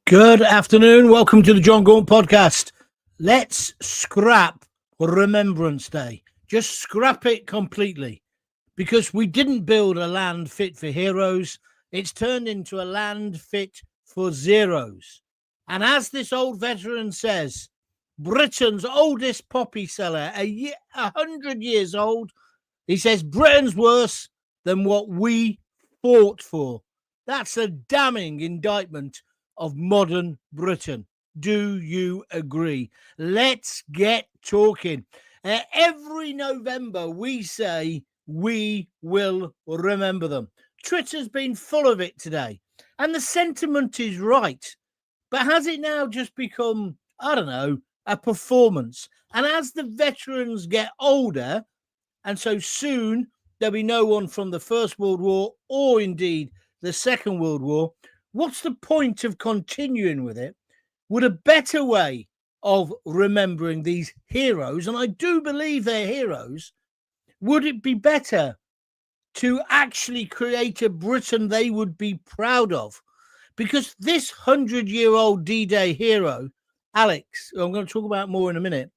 Good afternoon. Welcome to the Jon Gaunt podcast. Let's scrap Remembrance Day. Just scrap it completely, because we didn't build a land fit for heroes. It's turned into a land fit for zeros. And as this old veteran says, Britain's oldest poppy seller, 100 years old, he says Britain's worse than what we fought for. That's a damning indictment of modern Britain. Do you agree? Let's get talking. Every November we say we will remember them. Twitter's been full of it today, and the sentiment is right. But has it now just become, I don't know, a performance? And as the veterans get older, and so soon there'll be no one from the First World War or indeed the Second World War, what's the point of continuing with it? Would a better way of remembering these heroes, and I do believe they're heroes, would it be better to actually create a Britain they would be proud of? Because this 100-year-old D-Day hero, Alex, who I'm going to talk about more in a minute,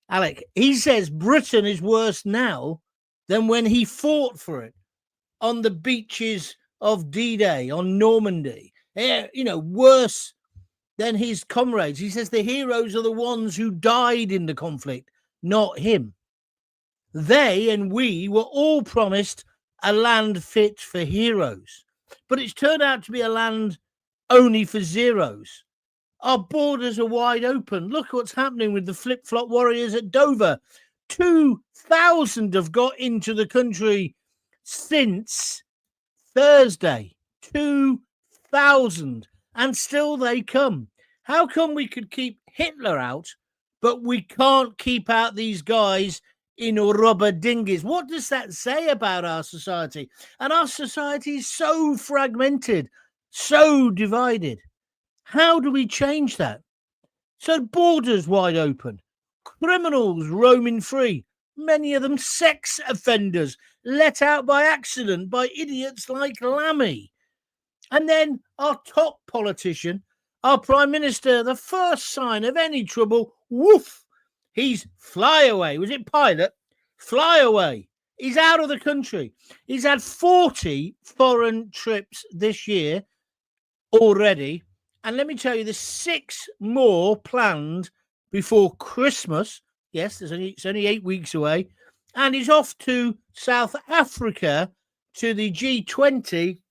Alec, he says Britain is worse now than when he fought for it on the beaches of D-Day, on Normandy. Worse than his comrades. He says the heroes are the ones who died in the conflict, not him. They and we were all promised a land fit for heroes, but it's turned out to be a land only for zeros. Our borders are wide open. Look what's happening with the flip-flop warriors at Dover. 2,000 have got into the country since Thursday. 2,000, and still they come. How come we could keep Hitler out, but we can't keep out these guys in rubber dinghies? What does that say about our society? And our society is so fragmented, so divided. How do we change that? So borders wide open, criminals roaming free, many of them sex offenders, let out by accident by idiots like Lammy. And then our top politician, our Prime Minister, the first sign of any trouble, woof, he's fly away. Was it Pilot? Fly away. He's out of the country. He's had 40 foreign trips this year already. And let me tell you, there's 6 more planned before Christmas. Yes, it's only 8 weeks away. And he's off to South Africa to the G20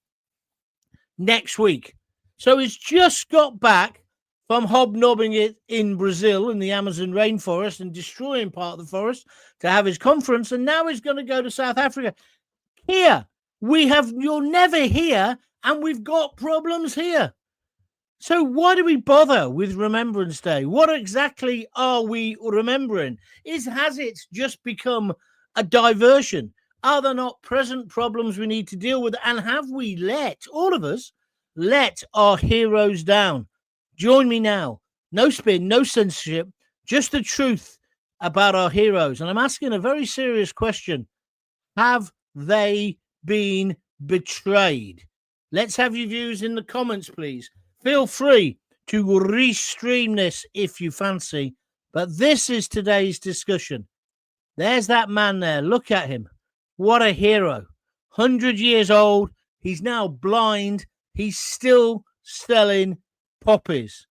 next week. So he's just got back from hobnobbing it in Brazil in the Amazon rainforest and destroying part of the forest to have his conference. And now he's going to go to South Africa. Here, you're never here, and we've got problems here. So why do we bother with Remembrance Day? What exactly are we remembering? Has it just become a diversion? Are there not present problems we need to deal with? And have we all of us, let our heroes down? Join me now. No spin, no censorship, just the truth about our heroes. And I'm asking a very serious question. Have they been betrayed? Let's have your views in the comments, please. Feel free to restream this if you fancy, but this is today's discussion. There's that man there. Look at him. What a hero. 100 years old. He's now blind. He's still selling poppies.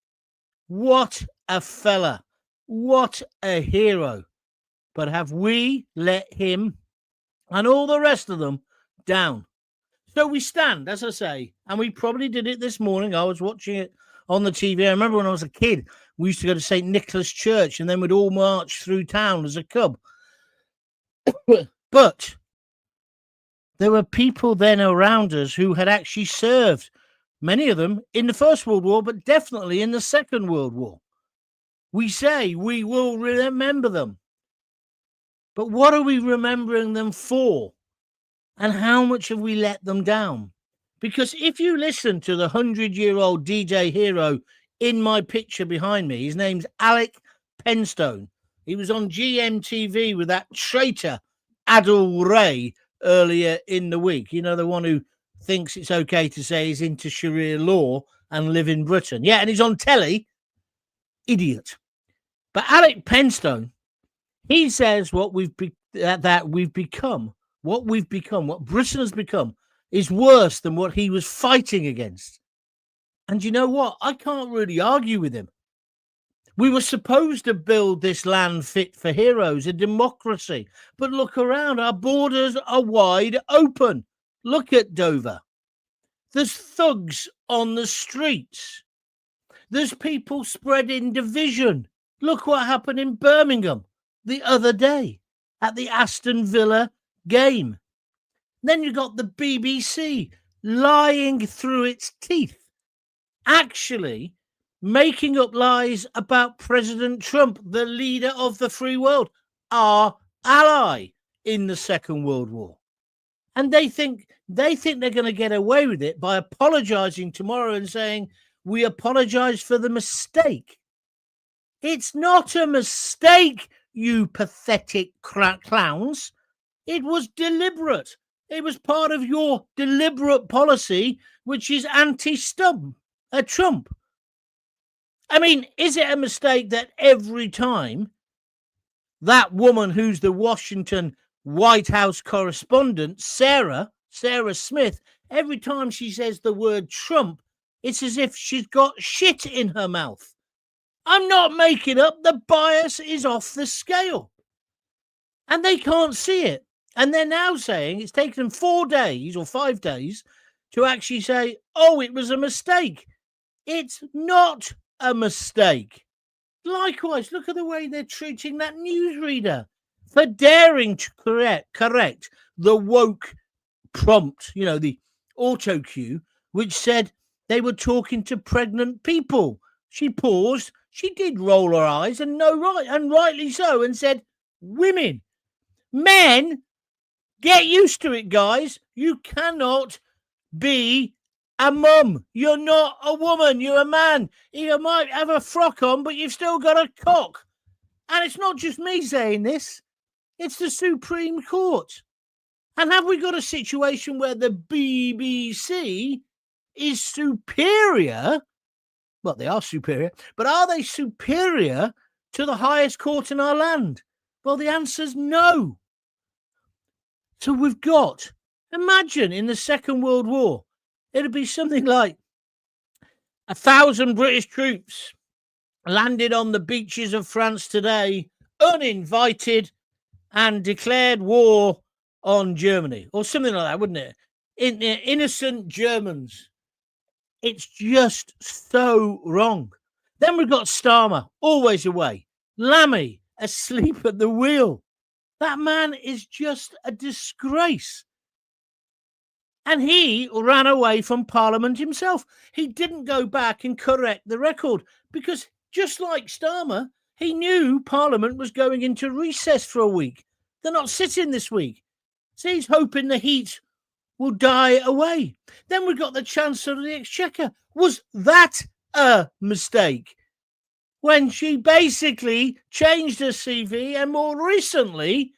What a fella. What a hero. But have we let him and all the rest of them down? So we stand, as I say, and we probably did it this morning. I was watching it on the TV. I remember when I was a kid, we used to go to St. Nicholas Church and then we'd all march through town as a cub. But there were people then around us who had actually served, many of them in the First World War, but definitely in the Second World War. We say we will remember them. But what are we remembering them for? And how much have we let them down? Because if you listen to the 100-year-old D-Day hero in my picture behind me, his name's Alec Penstone. He was on GMTV with that traitor Adil Ray earlier in the week. You know, the one who thinks it's okay to say he's into Sharia law and live in Britain. Yeah, and he's on telly. Idiot. But Alec Penstone, he says what we've become, what Britain has become, is worse than what he was fighting against. And you know what? I can't really argue with him. We were supposed to build this land fit for heroes, a democracy. But look around, our borders are wide open. Look at Dover. There's thugs on the streets. There's people spreading division. Look what happened in Birmingham the other day at the Aston Villa game. Then you got the BBC lying through its teeth, actually making up lies about President Trump, the leader of the free world, our ally in the Second World War. And they think they're going to get away with it by apologizing tomorrow and saying, we apologize for the mistake. It's not a mistake, you pathetic clowns. It was deliberate. It was part of your deliberate policy, which is anti-Trump. I mean, is it a mistake that every time that woman who's the Washington White House correspondent, Sarah Smith, every time she says the word Trump, it's as if she's got shit in her mouth? I'm not making up. The bias is off the scale. And they can't see it. And they're now saying it's taken them 4 days or 5 days to actually say, oh, it was a mistake. It's not a mistake. Likewise, look at the way they're treating that newsreader for daring to correct the woke prompt, the auto cue, which said they were talking to pregnant people. She paused. She did roll her eyes and rightly so, and said, women, men, get used to it, guys. You cannot be a mum. You're not a woman. You're a man. You might have a frock on, but you've still got a cock. And it's not just me saying this. It's the Supreme Court. And have we got a situation where the BBC is superior? Well, they are superior, but are they superior to the highest court in our land? Well, the answer's no. So we've got, imagine in the Second World War, it'd be something like 1,000 British troops landed on the beaches of France today, uninvited, and declared war on Germany, or something like that, wouldn't it? Innocent Germans. It's just so wrong. Then we've got Starmer, always away. Lammy, asleep at the wheel. That man is just a disgrace. And he ran away from Parliament himself. He didn't go back and correct the record because, just like Starmer, he knew Parliament was going into recess for a week. They're not sitting this week. So he's hoping the heat will die away. Then we've got the Chancellor of the Exchequer. Was that a mistake? When she basically changed her CV and more recently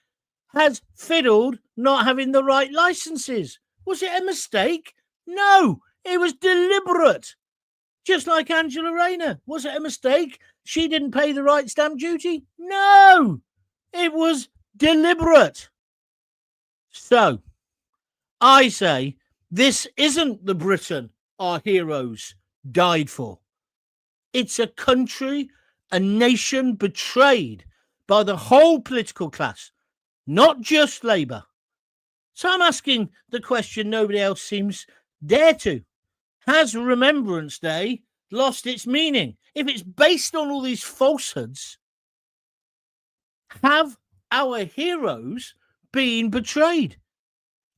has fiddled not having the right licenses. Was it a mistake? No, it was deliberate. Just like Angela Rayner. Was it a mistake? She didn't pay the right stamp duty? No, it was deliberate. So, I say this isn't the Britain our heroes died for. It's a country, a nation betrayed by the whole political class, not just Labour. So I'm asking the question nobody else seems dare to. Has Remembrance Day lost its meaning? If it's based on all these falsehoods, have our heroes been betrayed?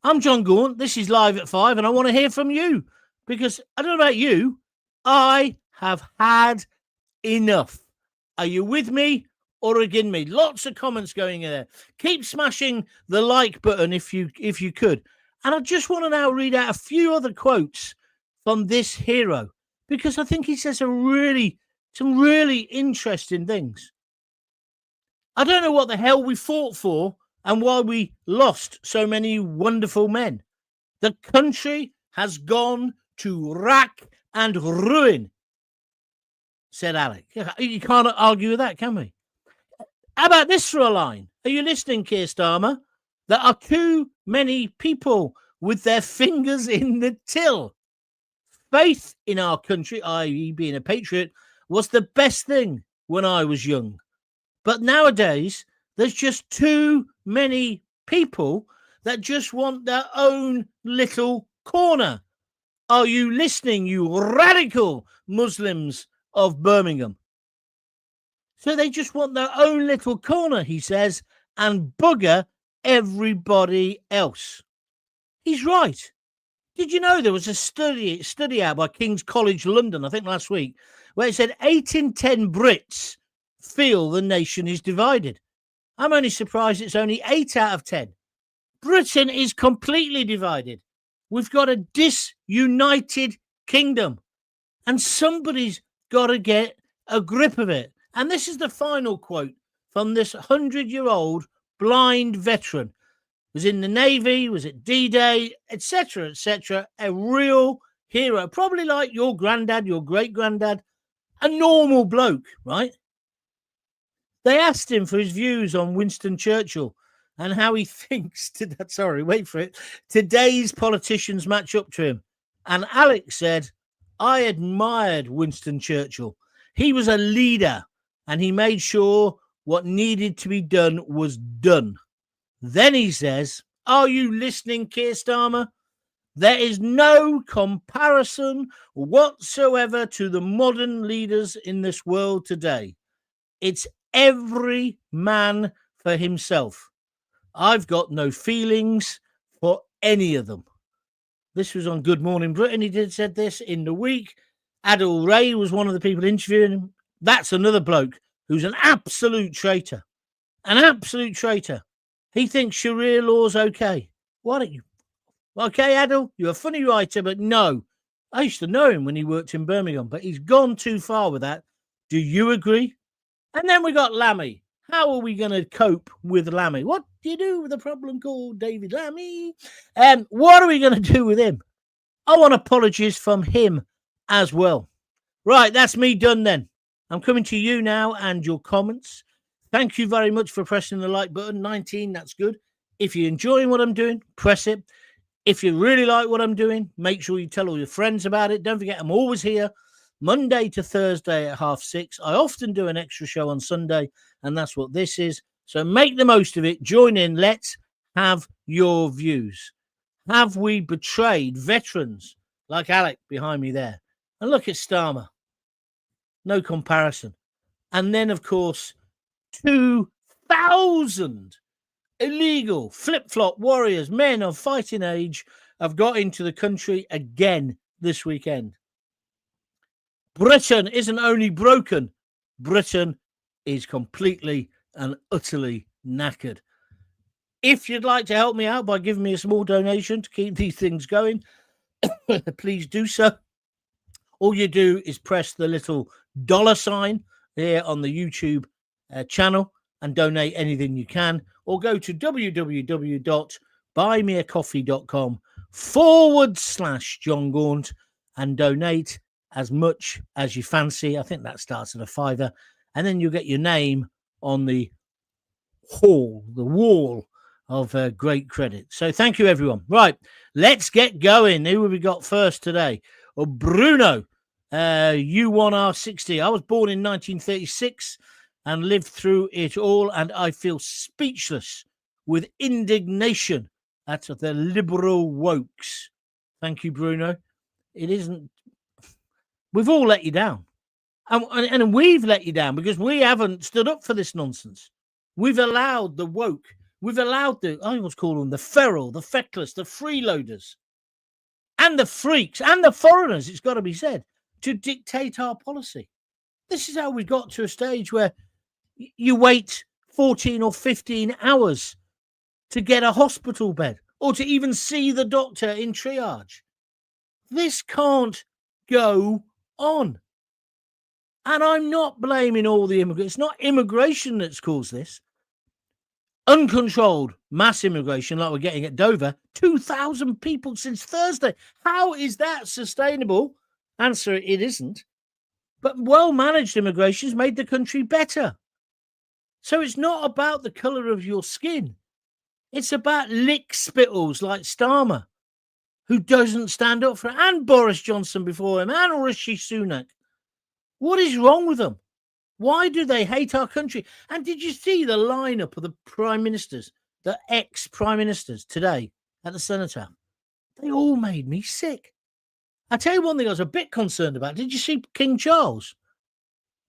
I'm Jon Gaunt. This is Live at 5, and I want to hear from you because I don't know about you. I have had enough. Are you with me or against me? Lots of comments going in there. Keep smashing the like button if you could. And I just want to now read out a few other quotes from this hero because I think he says some really interesting things. I don't know what the hell we fought for and why we lost so many wonderful men. The country has gone to rack and ruin, said Alec. You can't argue with that, can we? How about this for a line? Are you listening, Keir Starmer? There are too many people with their fingers in the till. Faith in our country, i.e. being a patriot, was the best thing when I was young. But nowadays, there's just too many people that just want their own little corner. Are you listening, you radical Muslims of Birmingham? So they just want their own little corner, he says, and bugger everybody else. He's right. Did you know there was a study out by King's College London, I think last week, where it said 8 in 10 Brits feel the nation is divided? I'm only surprised it's only 8 out of 10. Britain is completely divided. We've got a disunited kingdom, and somebody's got to get a grip of it. And this is the final quote from this 100-year-old blind veteran. Was in the Navy, was at D-Day, etc., etc. A real hero, probably like your granddad, your great-granddad, a normal bloke, right? They asked him for his views on Winston Churchill and how he thinks, today's politicians match up to him. And Alec said, I admired Winston Churchill. He was a leader, and he made sure what needed to be done was done. Then he says, are you listening, Keir Starmer? There is no comparison whatsoever to the modern leaders in this world today. It's every man for himself. I've got no feelings for any of them. This was on Good Morning Britain. He said this in the week. Adil Ray was one of the people interviewing him. That's another bloke who's an absolute traitor. An absolute traitor. He thinks Sharia law's okay. Why don't you? Okay, Adil, you're a funny writer, but no. I used to know him when he worked in Birmingham, but he's gone too far with that. Do you agree? And then we got Lammy. How are we going to cope with Lammy? What do you do with a problem called David Lammy? What are we going to do with him? I want apologies from him as well. Right, that's me done then. I'm coming to you now and your comments. Thank you very much for pressing the like button. 19, that's good. If you're enjoying what I'm doing, press it. If you really like what I'm doing, make sure you tell all your friends about it. Don't forget, I'm always here Monday to Thursday at 6:30. I often do an extra show on Sunday, and that's what this is. So make the most of it. Join in. Let's have your views. Have we betrayed veterans like Alec behind me there? And look at Starmer. No comparison. And then, of course, 2,000 illegal flip-flop warriors, men of fighting age, have got into the country again this weekend. Britain isn't only broken, Britain is completely and utterly knackered. If you'd like to help me out by giving me a small donation to keep these things going, please do so. All you do is press the little $ here on the YouTube channel and donate anything you can, or go to www.buymeacoffee.com/Jon Gaunt and donate as much as you fancy. I think that starts at £5, and then you'll get your name on the wall of great credit. So thank you, everyone. Right, let's get going. Who have we got first today? Oh, Bruno, U1R60. I was born in 1936 and lived through it all, and I feel speechless with indignation at the liberal wokes. Thank you, Bruno. It isn't. We've all let you down. And we've let you down because we haven't stood up for this nonsense. We've allowed the woke. We've allowed the, I always call them the feral, the feckless, the freeloaders, and the freaks, and the foreigners, it's got to be said, to dictate our policy. This is how we got to a stage where you wait 14 or 15 hours to get a hospital bed or to even see the doctor in triage. This can't go on. And I'm not blaming all the immigrants. It's not immigration that's caused this. Uncontrolled mass immigration like we're getting at Dover, 2,000 people since Thursday. How is that sustainable? Answer, it isn't. But well-managed immigration's made the country better. So it's not about the colour of your skin. It's about lick-spittles like Starmer, who doesn't stand up for it, and Boris Johnson before him, and Rishi Sunak. What is wrong with them? Why do they hate our country? And did you see the lineup of the prime ministers, the ex-prime ministers today at the Cenotaph? They all made me sick. I tell you one thing I was a bit concerned about. Did you see King Charles?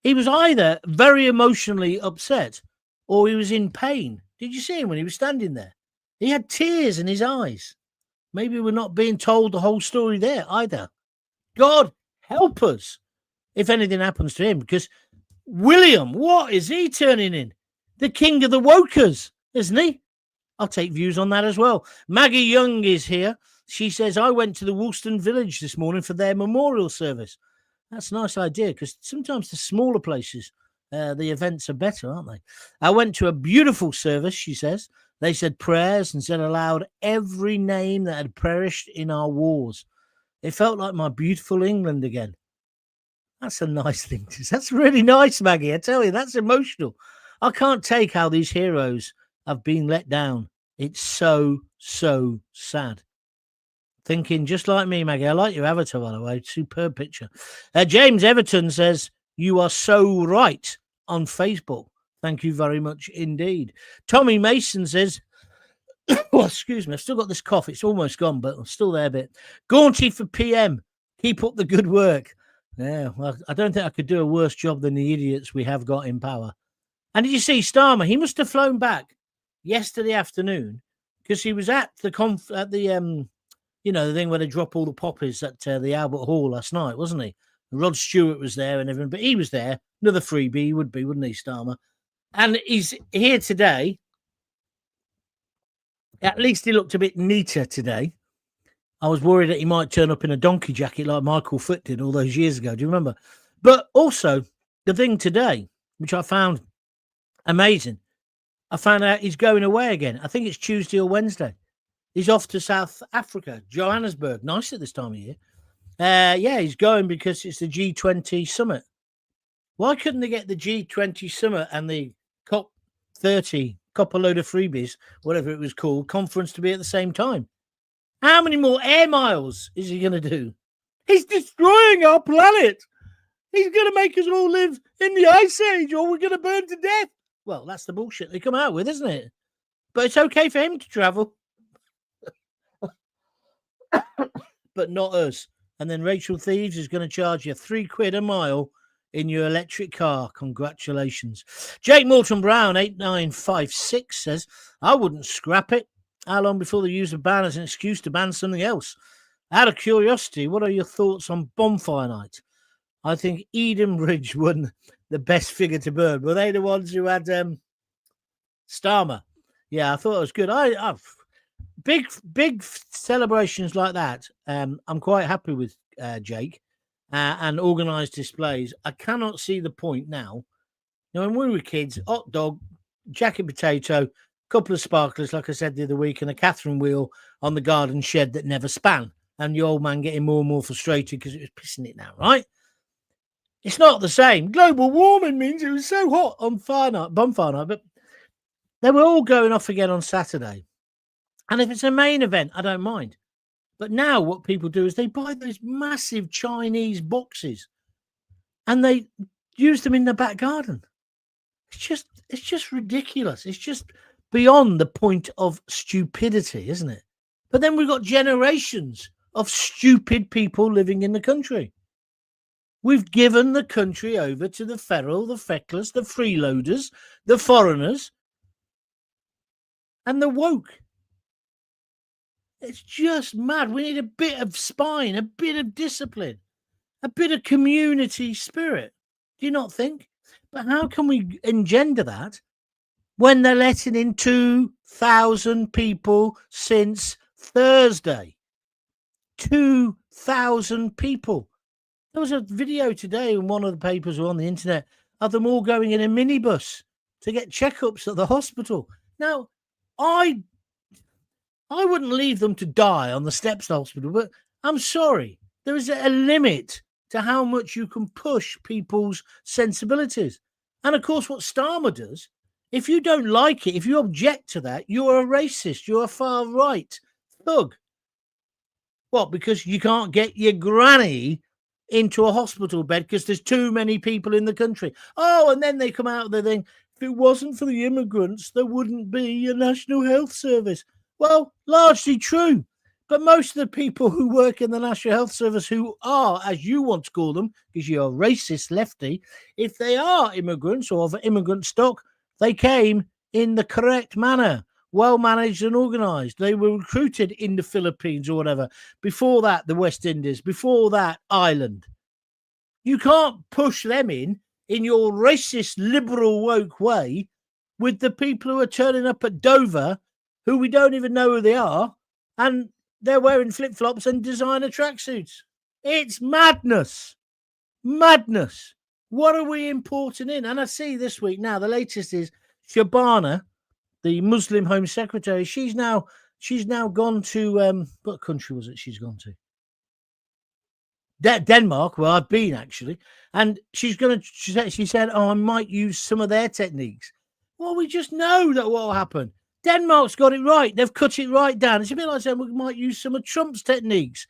He was either very emotionally upset or he was in pain. Did you see him when he was standing there? He had tears in his eyes. Maybe we're not being told the whole story there either. God help us if anything happens to him, because William, what is he turning in? The king of the wokers, isn't he? I'll take views on that as well. Maggie Young is here. She says, I went to the Woolston Village this morning for their memorial service. That's a nice idea, because sometimes the smaller places, the events are better, aren't they? I went to a beautiful service, she says. They said prayers and said aloud every name that had perished in our wars. It felt like my beautiful England again. That's a nice thing to say. That's really nice, Maggie. I tell you, that's emotional. I can't take how these heroes have been let down. It's so, so sad. Thinking just like me, Maggie. I like your avatar, by the way. Superb picture. James Everton says, you are so right on Facebook. Thank you very much indeed. Tommy Mason says, oh, excuse me, I've still got this cough. It's almost gone, but I'm still there a bit. Gaunty for PM. Keep up the good work. Yeah, well, I don't think I could do a worse job than the idiots we have got in power. And did you see Starmer? He must have flown back yesterday afternoon because he was at the the thing where they drop all the poppies at the Albert Hall last night, wasn't he? Rod Stewart was there and everything, but he was there. Another freebie he would be, wouldn't he, Starmer? And he's here today. At least he looked a bit neater today. I was worried that he might turn up in a donkey jacket like Michael Foot did all those years ago. Do you remember? But also, the thing today, which I found amazing, I found out he's going away again. I think it's Tuesday or Wednesday. He's off to South Africa, Johannesburg. Nice at this time of year. Yeah, he's going because it's the G20 summit. Why couldn't they get the G20 summit and the COP30, copper load of freebies, whatever it was called, conference to be at the same time? How many more air miles is he going to do? He's destroying our planet. He's going to make us all live in the ice age or we're going to burn to death. Well, that's the bullshit they come out with, isn't it? But it's okay for him to travel. But not us. And then Rachel Thieves is going to charge you £3 a mile in your electric car. Congratulations. Jake Morton Brown, 8956, says, I wouldn't scrap it. How long before they use a ban as an excuse to ban something else? Out of curiosity, what are your thoughts on bonfire night? I think Edenbridge won the best figure to burn. Were they the ones who had Starmer? Yeah, I thought it was good. I've big celebrations like that. I'm quite happy with Jake and organised displays. I cannot see the point now. You know, when we were kids, hot dog, jacket potato, couple of sparklers, like I said the other week, and a Catherine wheel on the garden shed that never span. And the old man getting more and more frustrated because it was pissing it now, right? It's not the same. Global warming means it was so hot on bonfire night, but they were all going off again on Saturday. And if it's a main event, I don't mind. But now what people do is they buy those massive Chinese boxes and they use them in the back garden. It's just ridiculous. It's just beyond the point of stupidity, isn't it? But then we've got generations of stupid people living in the country. We've given the country over to the feral, the feckless, the freeloaders, the foreigners, and the woke. It's just mad. We need a bit of spine, a bit of discipline, a bit of community spirit. Do you not think? But how can we engender that when they're letting in 2,000 people since Thursday? 2,000 people. There was a video today in one of the papers or on the internet of them all going in a minibus to get checkups at the hospital. Now, I wouldn't leave them to die on the steps of the hospital, but I'm sorry. There is a limit to how much you can push people's sensibilities. And of course, what Starmer does, if you don't like it, if you object to that, you're a racist, you're a far right thug. What? Because you can't get your granny into a hospital bed because there's too many people in the country. Oh, and then they come out and they think, if it wasn't for the immigrants, there wouldn't be a National Health Service. Well, largely true. But most of the people who work in the National Health Service who are, as you want to call them, because you're a racist lefty, if they are immigrants or of immigrant stock, they came in the correct manner, well managed and organised. They were recruited in the Philippines or whatever. Before that, the West Indies. Before that, Ireland. You can't push them in your racist, liberal, woke way with the people who are turning up at Dover, who we don't even know who they are, and they're wearing flip-flops and designer tracksuits. It's madness. Madness. What are we importing in? And I see this week now, the latest is Shabana, the Muslim Home Secretary. She's now gone to, what country was it she's gone to? Denmark, where I've been actually. And she said, oh, I might use some of their techniques. Well, we just know that what will happen. Denmark's got it right. They've cut it right down. It's a bit like saying we might use some of Trump's techniques.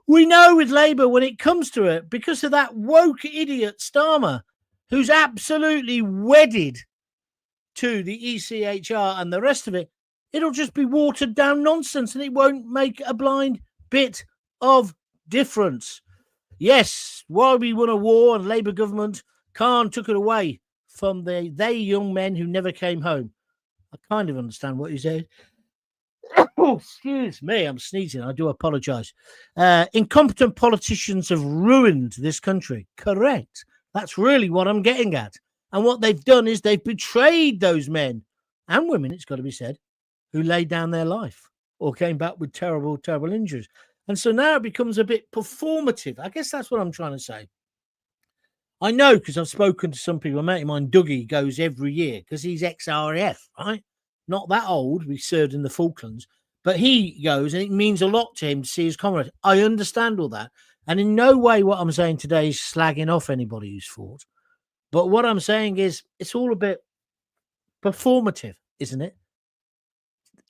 We know with Labour when it comes to it, because of that woke idiot Starmer, who's absolutely wedded to the ECHR and the rest of it, it'll just be watered down nonsense and it won't make a blind bit of difference. Yes, while we won a war and Labour government, Khan took it away from they young men who never came home. I kind of understand what you said. Oh, excuse me, I'm sneezing. I do apologise. Incompetent politicians have ruined this country. Correct. That's really what I'm getting at. And what they've done is they've betrayed those men and women, it's got to be said, who laid down their life or came back with terrible, terrible injuries. And so now it becomes a bit performative. I guess that's what I'm trying to say. I know because I've spoken to some people. A mate of mine, Dougie, goes every year because he's ex-RAF, right? Not that old. We served in the Falklands. But he goes, and it means a lot to him to see his comrades. I understand all that. And in no way what I'm saying today is slagging off anybody who's fought. But what I'm saying is it's all a bit performative, isn't it?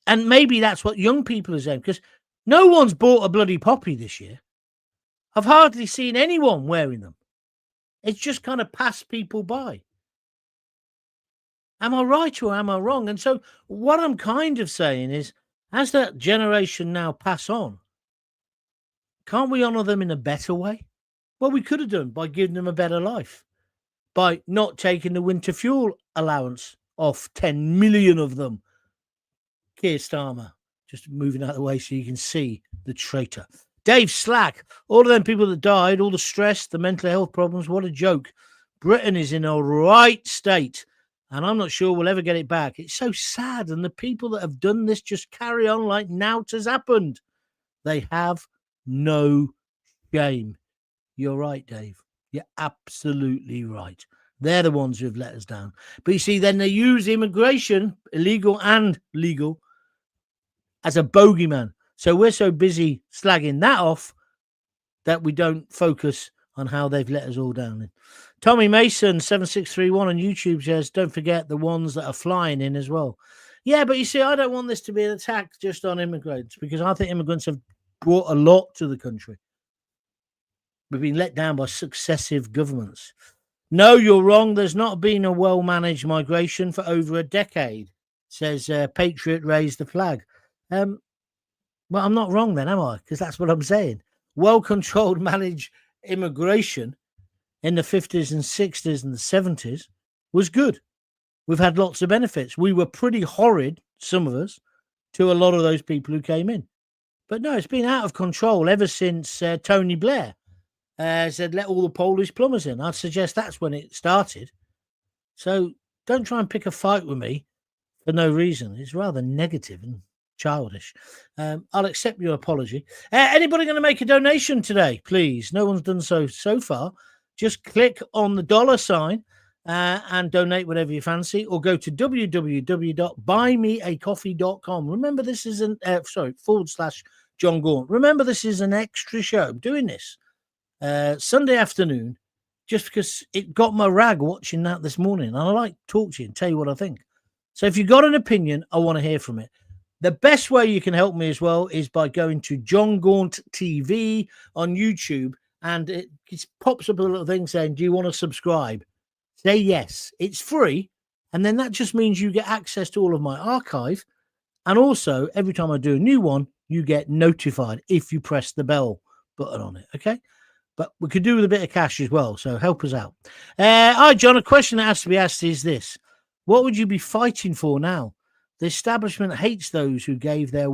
And maybe that's what young people are saying, because no one's bought a bloody poppy this year. I've hardly seen anyone wearing them. It's just kind of passed people by. Am I right or am I wrong? And so what I'm kind of saying is, as that generation now pass on, can't we honour them in a better way? Well, we could have done by giving them a better life, by not taking the winter fuel allowance off 10 million of them. Keir Starmer, just moving out of the way so you can see the traitor. Dave Slack, all of them people that died, all the stress, the mental health problems, what a joke. Britain is in a right state, and I'm not sure we'll ever get it back. It's so sad, and the people that have done this just carry on like naught has happened. They have no shame. You're right, Dave. You're absolutely right. They're the ones who have let us down. But you see, then they use immigration, illegal and legal, as a bogeyman. So we're so busy slagging that off that we don't focus on how they've let us all down. Tommy Mason 7631 on YouTube says, don't forget the ones that are flying in as well. Yeah, but you see, I don't want this to be an attack just on immigrants, because I think immigrants have brought a lot to the country. We've been let down by successive governments. No, you're wrong. There's not been a well-managed migration for over a decade, says Patriot Raise the Flag. Well, I'm not wrong then, am I? Because that's what I'm saying. Well-controlled, managed immigration in the 50s and 60s and the 70s was good. We've had lots of benefits. We were pretty horrid, some of us, to a lot of those people who came in. But no, it's been out of control ever since Tony Blair said, let all the Polish plumbers in. I'd suggest that's when it started. So don't try and pick a fight with me for no reason. It's rather negative and childish. I'll accept your apology. Anybody going to make a donation today, please? No one's done so far. Just click on the $ and donate whatever you fancy, or go to www.buymeacoffee.com. Remember, this is an /Jon Gaunt. Remember, this is an extra show. I'm doing this Sunday afternoon, just because it got my rag watching that this morning. And I like to talk to you and tell you what I think. So if you've got an opinion, I want to hear from it. The best way you can help me as well is by going to Jon Gaunt TV on YouTube, and it pops up a little thing saying, do you want to subscribe? Say yes. It's free. And then that just means you get access to all of my archive. And also, every time I do a new one, you get notified if you press the bell button on it. Okay? But we could do with a bit of cash as well. So help us out. Hi, John. A question that has to be asked is this. What would you be fighting for now? The establishment hates those who gave their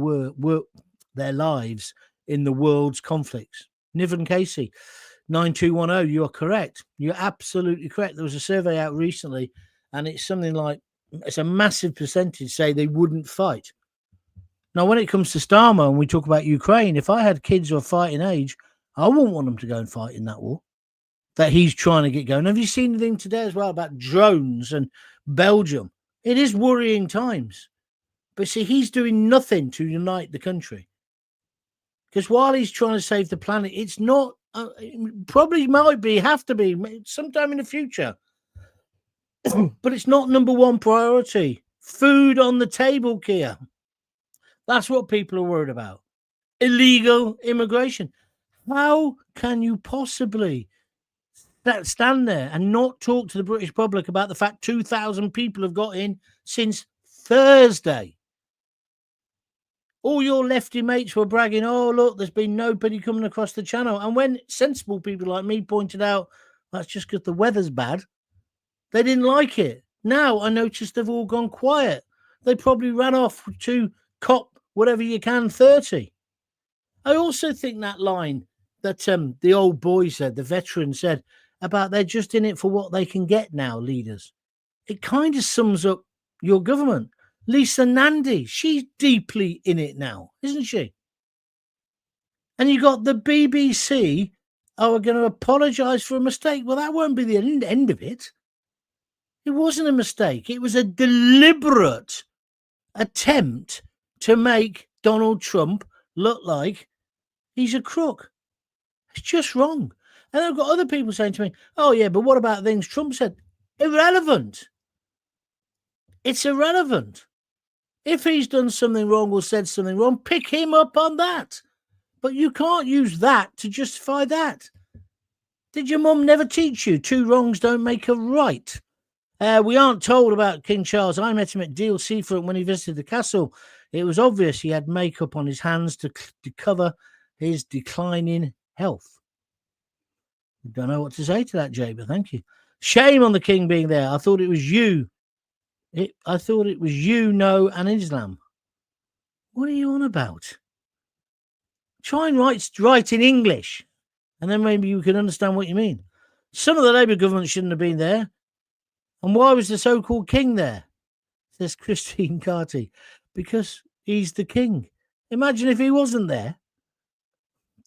lives in the world's conflicts. Niven Casey, 9210, you are correct. You're absolutely correct. There was a survey out recently, and it's something like, it's a massive percentage say they wouldn't fight. Now, when it comes to Starmer and we talk about Ukraine, if I had kids of fighting age, I wouldn't want them to go and fight in that war that he's trying to get going. Have you seen anything today as well about drones and Belgium? It is worrying times. But see, he's doing nothing to unite the country. Because while he's trying to save the planet, it's not, probably might be, have to be, sometime in the future. But it's not number one priority. Food on the table, Kia. That's what people are worried about. Illegal immigration. How can you possibly stand there and not talk to the British public about the fact 2,000 people have got in since Thursday? All your lefty mates were bragging, oh, look, there's been nobody coming across the channel. And when sensible people like me pointed out, that's just because the weather's bad, they didn't like it. Now I noticed they've all gone quiet. They probably ran off to cop whatever you can 30. I also think that line that the old boy said, the veteran said, about they're just in it for what they can get now, leaders. It kind of sums up your government. Lisa Nandy, she's deeply in it now, isn't she? And you got the BBC, are going to apologise for a mistake. Well, that won't be the end of it. It wasn't a mistake. It was a deliberate attempt to make Donald Trump look like he's a crook. It's just wrong. And I've got other people saying to me, oh, yeah, but what about things Trump said? Irrelevant. It's irrelevant. If he's done something wrong or said something wrong, pick him up on that. But you can't use that to justify that. Did your mum never teach you 2 wrongs don't make a right? We aren't told about King Charles. I met him at Deal Seafront when he visited the castle. It was obvious he had makeup on his hands to cover his declining health. Don't know what to say to that, Jay, but thank you. Shame on the king being there. I thought it was you. I thought it was you, no, and Islam. What are you on about? Try and write in English, and then maybe you can understand what you mean. Some of the Labour government shouldn't have been there. And why was the so-called king there? Says Christine Carty. Because he's the king. Imagine if he wasn't there.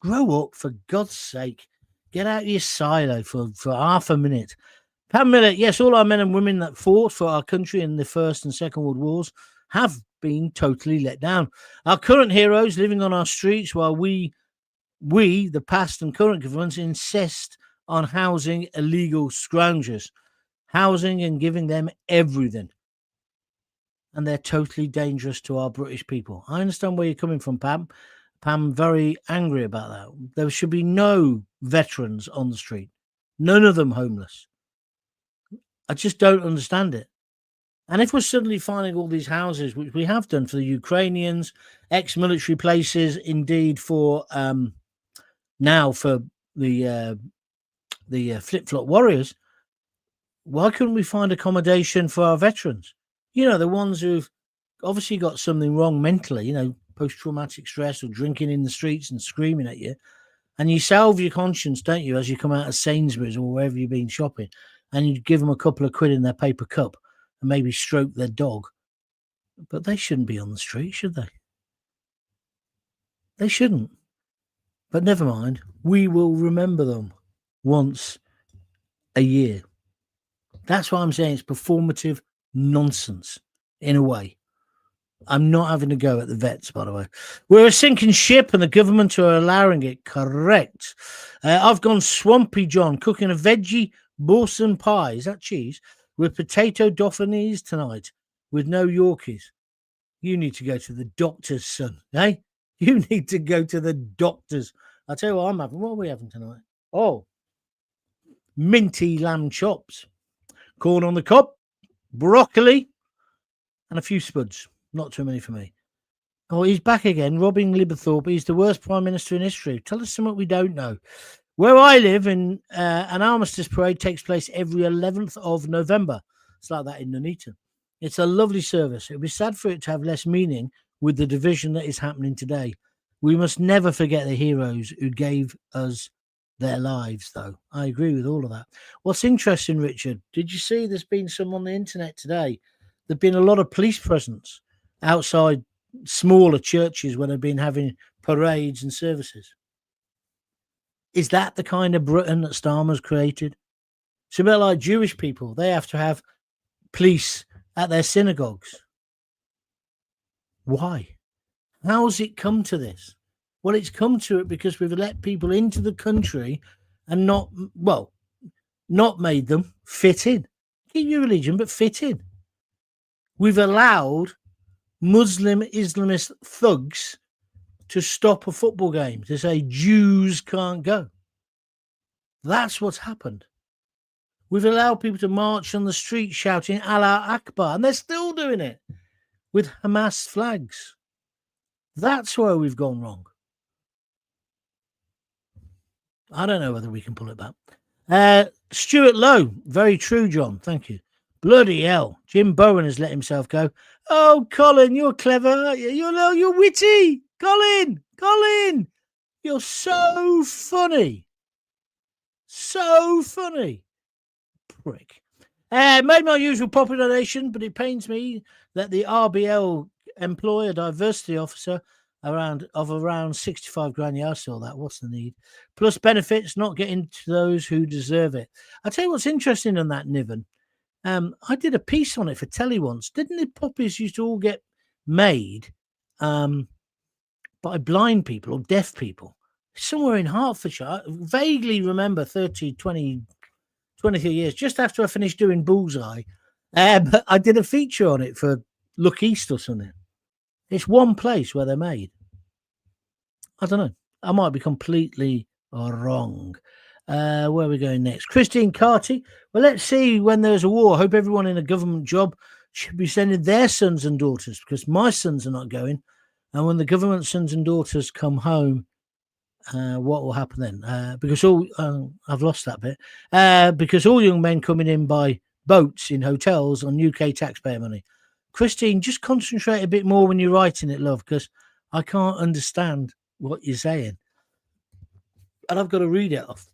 Grow up, for God's sake. Get out of your silo for half a minute. Pam Millett, yes, all our men and women that fought for our country in the First and Second World Wars have been totally let down. Our current heroes living on our streets while we, the past and current governments, insist on housing illegal scroungers, housing and giving them everything. And they're totally dangerous to our British people. I understand where you're coming from, Pam. Pam, very angry about that. There should be no veterans on the street. None of them homeless. I just don't understand it. And if we're suddenly finding all these houses, which we have done for the Ukrainians, ex-military places, indeed for now for the flip-flop warriors, why couldn't we find accommodation for our veterans? You know, the ones who've obviously got something wrong mentally, you know, post-traumatic stress or drinking in the streets and screaming at you. And you salve your conscience, don't you, as you come out of Sainsbury's or wherever you've been shopping, and you give them a couple of quid in their paper cup and maybe stroke their dog. But they shouldn't be on the street, should they? They shouldn't. But never mind. We will remember them once a year. That's why I'm saying it's performative nonsense in a way. I'm not having a go at the vets, by the way. We're a sinking ship and the government are allowing it. Correct. I've gone Swampy John, cooking a veggie Borson pie. Is that cheese? With potato dauphinies tonight with no Yorkies. You need to go to the doctor's, son. Eh? You need to go to the doctor's. I'll tell you what I'm having. What are we having tonight? Oh, minty lamb chops, corn on the cob, broccoli, and a few spuds. Not too many for me. Oh, he's back again, Robin Liberthorpe. He's the worst Prime Minister in history. Tell us something we don't know. Where I live, an armistice parade takes place every 11th of November. It's like that in Nuneaton. It's a lovely service. It would be sad for it to have less meaning with the division that is happening today. We must never forget the heroes who gave us their lives, though. I agree with all of that. What's interesting, Richard, did you see there's been some on the internet today? There've been a lot of police presence outside smaller churches where they've been having parades and services. Is that the kind of Britain that Starmer's created? It's a bit like Jewish people. They have to have police at their synagogues. Why? How's it come to this? Well, it's come to it because we've let people into the country and not made them fit in. Keep your religion, but fit in. We've allowed Muslim Islamist thugs to stop a football game, to say Jews can't go. That's what's happened. We've allowed people to march on the street shouting Allah Akbar, and they're still doing it with Hamas flags. That's where we've gone wrong. I don't know whether we can pull it back. Stuart Lowe, very true, John. Thank you. Bloody hell. Jim Bowen has let himself go. Oh, Colin, you're clever. You're witty. Colin, you're so funny. So funny. Prick. Made my usual popular donation, but it pains me that the RBL employ a diversity officer around 65 grand. Yeah, I saw that. What's the need? Plus benefits, not getting to those who deserve it. I'll tell you what's interesting on that, Niven. I did a piece on it for telly once. Didn't the puppies used to all get made by blind people or deaf people? Somewhere in Hertfordshire. I vaguely remember 23 years, just after I finished doing Bullseye. But I did a feature on it for Look East or something. It's one place where they're made. I don't know. I might be completely wrong. Where are we going next? Christine Carty. Well, let's see when there's a war. I hope everyone in a government job should be sending their sons and daughters, because my sons are not going. And when the government sons and daughters come home, what will happen then? Because I've lost that bit. Because all young men coming in by boats in hotels on UK taxpayer money. Christine, just concentrate a bit more when you're writing it, love, because I can't understand what you're saying. And I've got to read it off.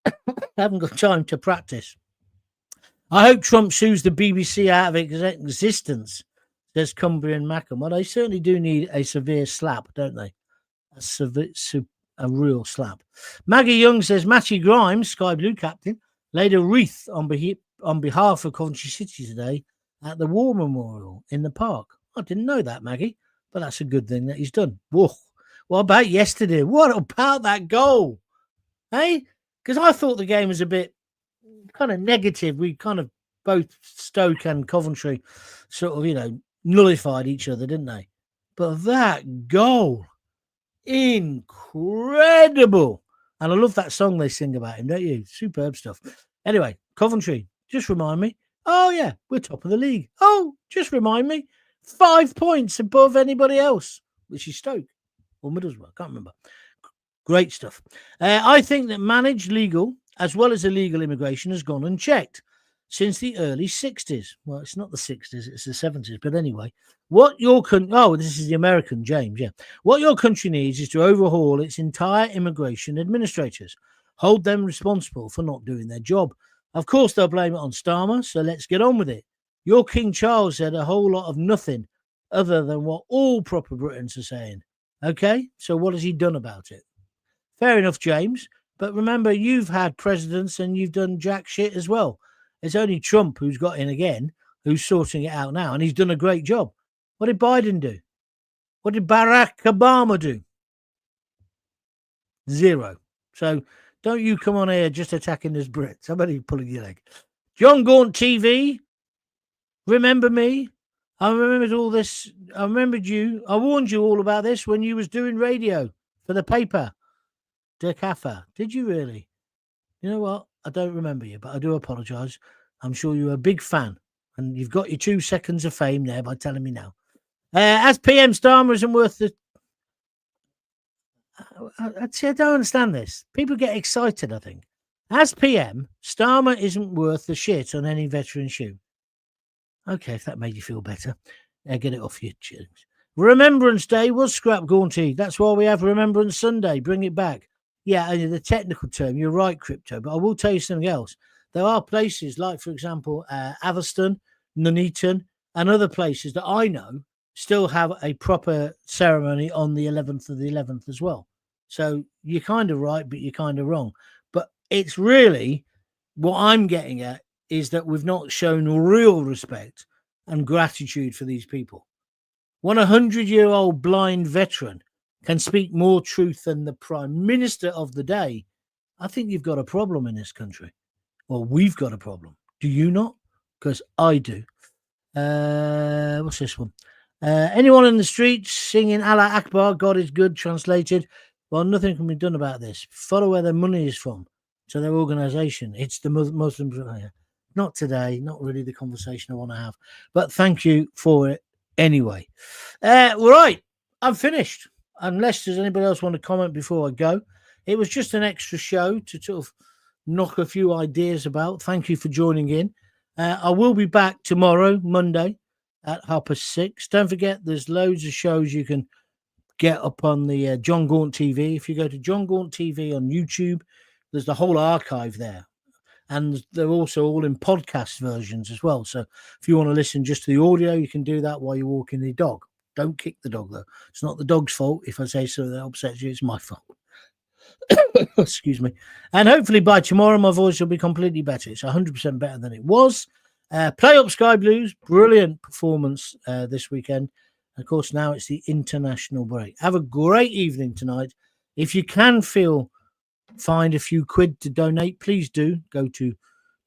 I haven't got time to practice. I hope Trump sues the BBC out of existence, says Cumbrian Mackham. Well, they certainly do need a severe slap, don't they? A real slap. Maggie Young says Matty Grimes, Sky Blue captain, laid a wreath on behalf of Coventry City today at the War Memorial in the park. I didn't know that, Maggie, but that's a good thing that he's done. Whoa. What about yesterday? What about that goal? Hey? Because I thought the game was a bit kind of negative. We kind of both Stoke and Coventry sort of, nullified each other, didn't they? But that goal, incredible. And I love that song they sing about him, don't you? Superb stuff. Anyway, Coventry, just remind me. Oh, yeah, we're top of the league. Oh, just remind me. 5 points above anybody else, which is Stoke or Middlesbrough. I can't remember. Great stuff. I think that managed legal as well as illegal immigration has gone unchecked since the early 60s. Well, it's not the 60s, it's the 70s. But anyway, this is the American, James, yeah. What your country needs is to overhaul its entire immigration administrators, hold them responsible for not doing their job. Of course, they'll blame it on Starmer, so let's get on with it. Your King Charles said a whole lot of nothing other than what all proper Britons are saying. Okay, so what has he done about it? Fair enough, James. But remember, you've had presidents and you've done jack shit as well. It's only Trump who's got in again, who's sorting it out now, and he's done a great job. What did Biden do? What did Barack Obama do? 0. So don't you come on here just attacking us Brits. Somebody pulling your leg. Jon Gaunt TV. Remember me? I remembered all this. I remembered you. I warned you all about this when you was doing radio for the paper. De Caffa. Did you really? You know what? I don't remember you, but I do apologise. I'm sure you're a big fan. And you've got your 2 seconds of fame there by telling me now. As PM, Starmer isn't worth the... I don't understand this. People get excited, I think. As PM, Starmer isn't worth the shit on any veteran shoe. Okay, if that made you feel better, get it off your chest. Remembrance Day was scrap Gaunty. That's why we have Remembrance Sunday. Bring it back. Yeah, the technical term, you're right, Crypto, but I will tell you something else. There are places like, for example, Atherstone, Nuneaton, and other places that I know still have a proper ceremony on the 11th of the 11th as well. So you're kind of right, but you're kind of wrong. But it's really what I'm getting at is that we've not shown real respect and gratitude for these people. When a 100-year-old blind veteran can speak more truth than the Prime Minister of the day, I think you've got a problem in this country. Well, we've got a problem. Do you not? Because I do. What's this one? Anyone in the streets singing Allah Akbar, God is good, translated. Well, nothing can be done about this. Follow where their money is from to their organisation. It's the Muslims. Not today, not really the conversation I want to have. But thank you for it anyway. Right, I'm finished. Unless there's anybody else want to comment before I go. It was just an extra show to sort of knock a few ideas about. Thank you for joining in. I will be back tomorrow, Monday, at 6:30. Don't forget, there's loads of shows you can get up on the Jon Gaunt TV. If you go to Jon Gaunt TV on YouTube, there's the whole archive there. And they're also all in podcast versions as well. So if you want to listen just to the audio, you can do that while you're walking the dog. Don't kick the dog, though. It's not the dog's fault. If I say so that upsets you, it's my fault. Excuse me. And hopefully by tomorrow, my voice will be completely better. It's 100% better than it was. Play Up Sky Blues. Brilliant performance this weekend. Of course, now it's the international break. Have a great evening tonight. If you can find a few quid to donate, please do. Go to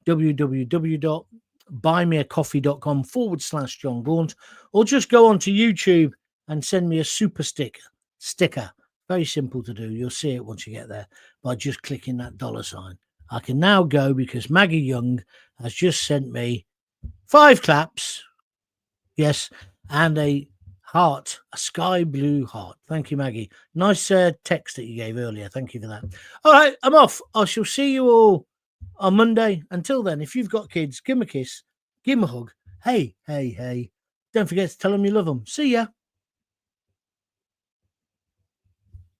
www.buymeacoffee.com/Jon Gaunt, or just go onto YouTube and send me a super sticker. Very simple to do. You'll see it once you get there by just clicking that $sign. I can now go because Maggie Young has just sent me 5 claps. Yes, and a heart, a sky blue heart. Thank you, Maggie. Nice text that you gave earlier. Thank you for that. All right, I'm off. I shall see you all on Monday. Until then, if you've got kids, give them a kiss, give them a hug. Hey. Don't forget to tell them you love them. See ya.